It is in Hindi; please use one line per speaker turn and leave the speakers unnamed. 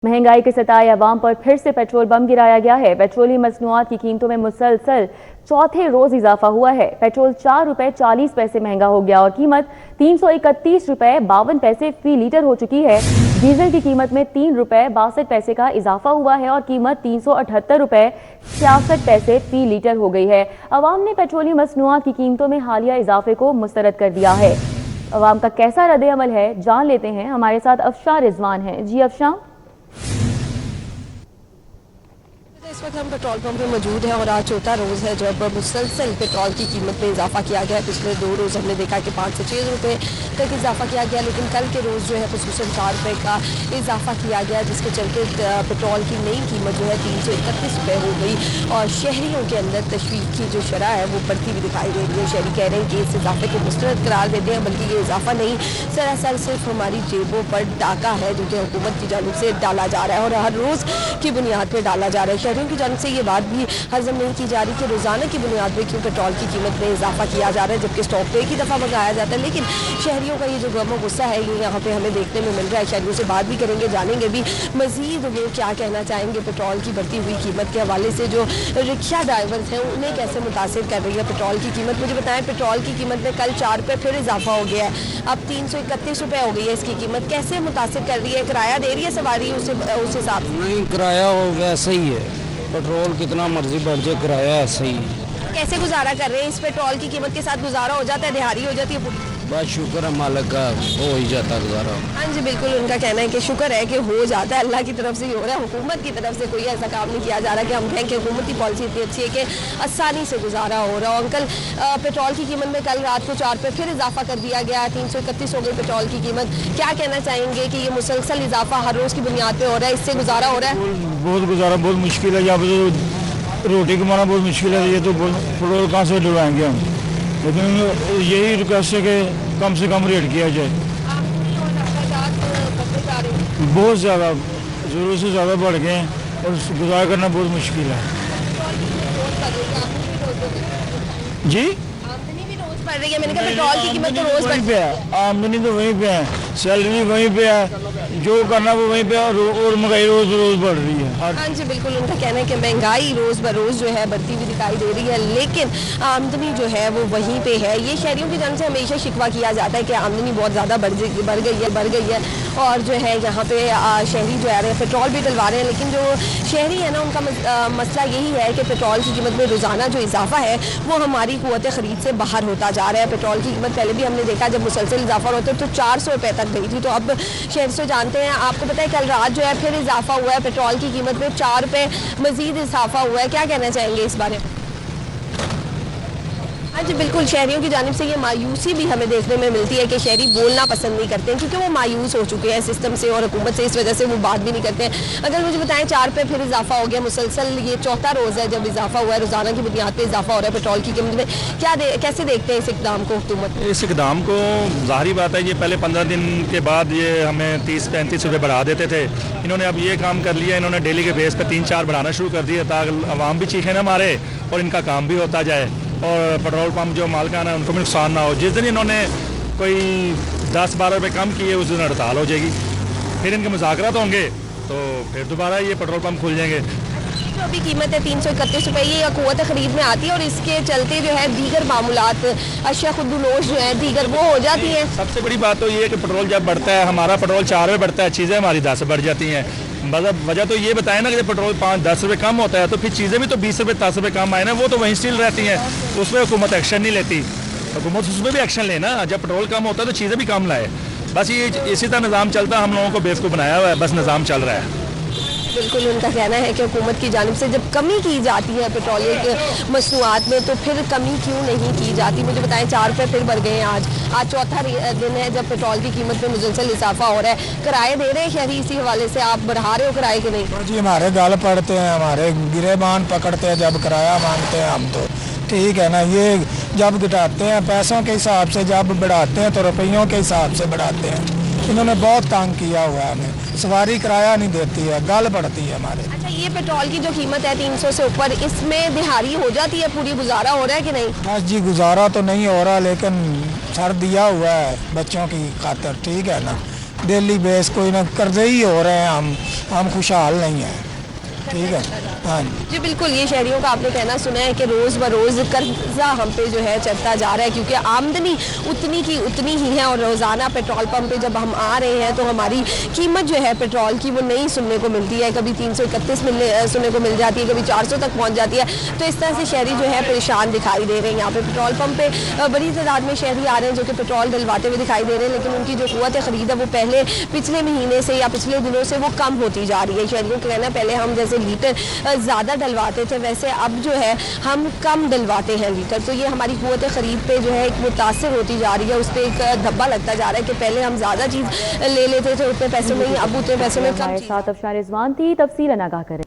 महंगाई के सताए अवाम पर फिर से पेट्रोल बम गिराया गया है। पेट्रोलियम मसनूआत की कीमतों में मुसलसल चौथे रोज इजाफा हुआ है। पेट्रोल 4 रुपए 40 पैसे महंगा हो गया और कीमत 331 रुपए 52 पैसे फी लीटर हो चुकी है। डीजल की कीमत में 3 रुपए 62 पैसे का इजाफा हुआ है और कीमत 378 रुपए 66 पैसे फी लीटर हो गई है। अवाम ने पेट्रोलियम मसनूआत की कीमतों में हालिया इजाफे को मुस्तरद कर दिया है। अवाम का कैसा रद्द अमल है जान लेते हैं। हमारे साथ अफशां रिजवान हैं। जी अफशां।
इस वक्त हम पेट्रोल पंप में मौजूद हैं और आज चौथा रोज़ है जब मुसलसल पेट्रोल की कीमत में इजाफा किया गया है। पिछले 2 रोज़ हमने देखा कि 5 से 6 रुपये तक इजाफा किया गया, लेकिन कल के रोज़ जो है खुसूसन 4 रुपये का इजाफा किया गया, जिसके चलते पेट्रोल की नई कीमत जो है 331 रुपये हो गई और शहरियों के अंदर तशवीश की जो शरह है वो बढ़ती हुई दिखाई दे रही है। शहरी कह रहे हैं कि इस इजाफे को मुस्तरद करार देते हैं, बल्कि ये इजाफा नहीं, सरासर सिर्फ हमारी जेबों पर डाका है जो कि हुकूमत की जानिब से डाला जा रहा है और हर रोज़ की बुनियाद पर डाला जा रहा है। शहरियों की जानिब से ये बात भी हजम नहीं की जा रही कि रोजाना की बुनियाद पर क्यों पेट्रोल की कीमत में इजाफा किया जा रहा है, जबकि स्टॉक पे एक ही दफ़ा मंगाया जाता है। लेकिन शहरियों का ये जो गम और गुस्सा है ये यहाँ पे हमें देखने में मिल रहा है। शहरियों से बात भी करेंगे, जानेंगे भी मजीद वो क्या कहना चाहेंगे पेट्रोल की बढ़ती हुई कीमत के हवाले से। जो रिक्शा ड्राइवर्स हैं उन्हें कैसे मुतासिर कर रही है पेट्रोल की कीमत। मुझे बताएं, पेट्रोल की कीमत में कल 4 रुपये फिर इजाफा हो गया है, अब 331 रुपये हो गई है इसकी कीमत। कैसे मुतासिर कर रही है? किराया दे रही है सवारी उस हिसाब से?
नहीं, किराया वैसा ही है, पेट्रोल कितना मर्जी बढ़ जाए किराया ऐसा ही है।
कैसे गुजारा कर रहे हैं? इस पेट्रोल की कीमत के साथ गुजारा हो जाता है, दिहाड़ी हो जाती है?
बस शुक्र है मालिक का, हो ही जाता गुजारा।
हाँ जी बिल्कुल, उनका कहना है कि शुक्र है कि हो जाता है, अल्लाह की तरफ से ही हो रहा है, हुकूमत की तरफ से कोई ऐसा काम नहीं किया जा रहा कि हम कहें कि हुकूमत की पॉलिसी इतनी अच्छी है कि आसानी से गुजारा हो रहा है। अंकल, पेट्रोल की कीमत में कल रात को 4 रुपये फिर इजाफा कर दिया गया है, 331 हो गई पेट्रोल की कीमत। क्या कहना चाहेंगे कि ये मुसलसल इजाफा हर रोज़ की बुनियाद पर हो रहा है, इससे गुजारा हो रहा है?
बहुत गुजारा बहुत मुश्किल है, यहाँ पे रोटी कमाना बहुत मुश्किल है। ये तो पेट्रोल कहाँ से डलवाएंगे हम, लेकिन यही रिक्वेस्ट है कि कम से कम रेट किया जाए। बहुत ज़्यादा ज़रूरत से ज़्यादा बढ़ गए हैं और गुजारा करना बहुत मुश्किल है। जी
बढ़ रही है, मैंने कहा पेट्रोल की कीमत तो रोज
वहीं पे है, आमदनी तो वहीं पे है, सैलरी वहीं पे है, जो करना वो वहीं पे है और महंगाई रोज रोज बढ़ रही है।
हाँ जी बिल्कुल, उनका कहना है कि महंगाई रोज ब रोज जो है बढ़ती हुई दिखाई दे रही है, लेकिन आमदनी जो है वो वहीं पे है। ये शहरियों की जानिब से हमेशा शिकवा किया जाता है कि आमदनी बहुत ज़्यादा बढ़ गई है और जो है यहाँ पे शहरी जो है पेट्रोल भी डलवा रहे हैं, लेकिन जो शहरी है ना उनका मसला यही है कि पेट्रोल की कीमत में रोज़ाना जो इजाफा है वो हमारी क़ुव्वत ख़रीद से बाहर होता जा रहा है। पेट्रोल की कीमत पहले भी हमने देखा जब मुसलसल इजाफा होता है तो 400 रुपये तक गई थी, तो अब शहर से जानते हैं, आपको पता है कल रात जो है फिर इजाफा हुआ है पेट्रोल की कीमत में, 4 रुपये मजीद इजाफा हुआ है। क्या कहना चाहेंगे इस बारे में? हाँ जी बिल्कुल, शहरियों की जानिब से ये मायूसी भी हमें देखने में मिलती है कि शहरी बोलना पसंद नहीं करते हैं क्योंकि वो मायूस हो चुके हैं सिस्टम से और हुकूमत से, इस वजह से वो बात भी नहीं करते हैं। अगर मुझे बताएं, 4 रुपये फिर इजाफा हो गया, मुसलसल ये चौथा रोज़ है जब इजाफा हुआ है, रोज़ाना की बुनियाद पर इजाफा हो रहा है पेट्रोल की कीमत में, कैसे देखते हैं इस इकदाम को हुकूमत?
इस इकदाम को ज़ाहिरी बात है, ये पहले 15 दिन के बाद ये हमें 30-35 रुपये बढ़ा देते थे, इन्होंने अब ये काम कर लिया, इन्होंने डेली के बेस पर 3-4 बढ़ाना शुरू कर दिया ताकि आवाम भी चीखें ना मारे और इनका काम भी होता जाए और पेट्रोल पंप जो मालिकान है उनको भी नुकसान ना हो। जिस दिन इन्होंने कोई 10-12 रुपये कम किए उस दिन हड़ताल हो जाएगी, फिर इनके मुज़ाकरात होंगे तो फिर दोबारा ये पेट्रोल पंप खुल जाएंगे।
जो अभी कीमत है 331 रुपये, ये क़ुव्वत ख़रीद में आती है और इसके चलते जो है दीगर मामूलात अशिया खुद्दुनोश जो है दीगर वो हो जाती है।
सबसे बड़ी बात तो ये है कि पेट्रोल जब बढ़ता है, हमारा पेट्रोल 4 रुपये बढ़ता है, चीज़ें हमारी 10 बढ़ जाती हैं। मतलब वजह तो ये बताएं ना कि जब पेट्रोल 5-10 रुपये कम होता है तो फिर चीज़ें भी तो 20 रुपये 10 रुपये कम आए ना, वो तो वहीं स्टिल रहती हैं, उस पर हुकूमत एक्शन नहीं लेती। हुकूमत उस पर भी एक्शन लेना, जब पेट्रोल कम होता है तो चीज़ें भी कम लाए। बस ये इसी तरह निज़ाम चलता है, हम लोगों को बेवकूफ़ बनाया हुआ है, बस निज़ाम चल रहा है।
बिल्कुल, उनका कहना है कि हुकूमत की जानिब से जब कमी की जाती है पेट्रोलियम के मसनूआत में तो फिर कमी क्यों नहीं की जाती? मुझे बताएं, 4 रुपये फिर बढ़ गए हैं आज चौथा दिन है जब पेट्रोल की कीमत में मुसलसल इजाफा हो रहा है। किराए दे रहे हैं शहरी, इसी हवाले से आप बढ़ा रहे हो किराए के? नहीं
जी, हमारे गाल पड़ते हैं, हमारे गिरेबान पकड़ते हैं जब किराया मांगते हैं हम, तो ठीक है ना, ये जब घटाते हैं पैसों के हिसाब से, जब बढ़ाते हैं तो रुपयों के हिसाब से बढ़ाते हैं। इन्होंने बहुत तंग किया हुआ है हमें, सवारी किराया नहीं देती है, गाल पड़ती है हमारे।
अच्छा, ये पेट्रोल की जो कीमत है 300 से ऊपर, इसमें दिहाड़ी हो जाती है, पूरी गुजारा हो रहा है कि नहीं?
बस जी, गुजारा तो नहीं हो रहा, लेकिन सर दिया हुआ है बच्चों की खातिर, ठीक है ना, डेली बेस कोई ना कर्जे ही हो रहे हैं, हम खुशहाल नहीं हैं। ठीक है, हाँ जी।
जी बिल्कुल, ये शहरियों का आपने कहना सुना है कि रोज़ ब रोज़ कर्जा हम पे जो है चढ़ता जा रहा है, क्योंकि आमदनी उतनी की उतनी ही है और रोज़ाना पेट्रोल पंप पे जब हम आ रहे हैं तो हमारी कीमत जो है पेट्रोल की वो नहीं सुनने को मिलती है। कभी 331 सुनने को मिल जाती है, कभी 400 तक पहुँच जाती है। तो इस तरह से शहरी जो है परेशान दिखाई दे रहे हैं। यहाँ पे पेट्रोल पंप पे बड़ी तादाद में शहरी आ रहे हैं जो कि पेट्रोल डलवाते हुए दिखाई दे रहे हैं, लेकिन उनकी जो क़ुव्वत ख़रीद है वो पिछले महीने से या पिछले दिनों से वो कम होती जा रही है। शहरियों का कहना पहले हम जैसे लीटर ज़्यादा डलवाते थे, वैसे अब जो है हम कम डलवाते हैं लीटर। तो ये हमारी क़ुव्वत ख़रीद पे जो है एक मुतासिर होती जा रही है, उस पर एक धब्बा लगता जा रहा है कि पहले हम ज़्यादा चीज़ ले लेते थे उतने पैसों में ही, अब उतने पैसों में कम।
हमारे साथ अफशार रिजवान थी, तफसील आगाह करें।